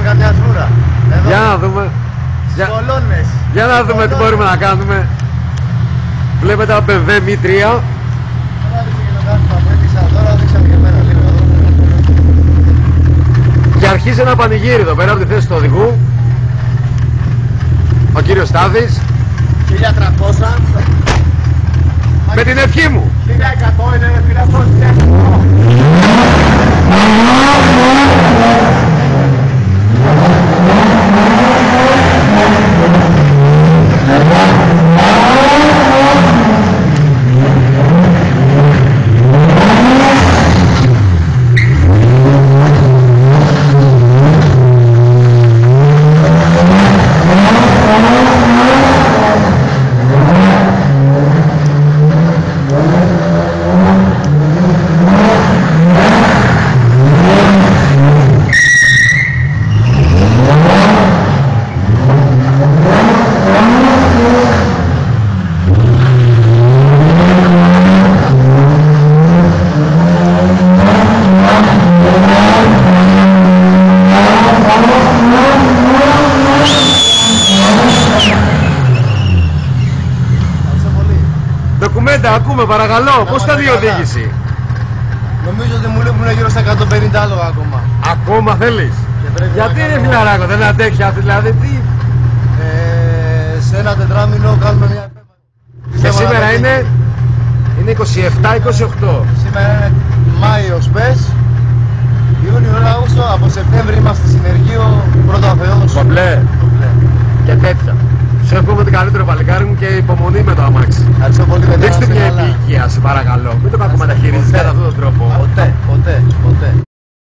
κάνουμε καμιά σούρα. Για να δούμε. Κολόνες. Για να δούμε τι μπορούμε να κάνουμε. Βλέπετε ένα BMW Mi 3. Τώρα δείξε και το κάθισμα που έδειξα τώρα, δείξαμε και εμένα λίγο εδώ. Και αρχίζει ένα πανηγύρι εδώ πέρα από τη θέση του οδηγού. Ο κύριος Στάδης. 1300. Με την ευχή μου. 1100 είναι πειρασμός. Ντοκουμέντα, ακούμε παρακαλώ, πώς ήταν η οδήγηση? Νομίζω ότι μου λείπουν γύρω στα 150 άλογα ακόμα. Ακόμα θέλεις? Γιατί ρε φιλαράκο, δεν αντέχει αυτή δηλαδή, τι? Σε ένα τετράμινο κάνουμε μια επέμβαση. Και σήμερα είναι 27-28. Σήμερα είναι Μάιος πες, Ιούνιο, Αύγουστο, από Σεπτέμβρη είμαστε συνεργείο, πρώτο αφαιός. Κομπλέ και τέτοια. Σου εύχομαι την καλύτερη παλικάρι μου και υπομονή με το αμάξι. Ευχαριστώ πολύ παιδιά. Δείξτε μια επιτυχία, σε παρακαλώ. Μην το κακομεταχειρίζεις κατά αυτόν τον τρόπο. Ποτέ.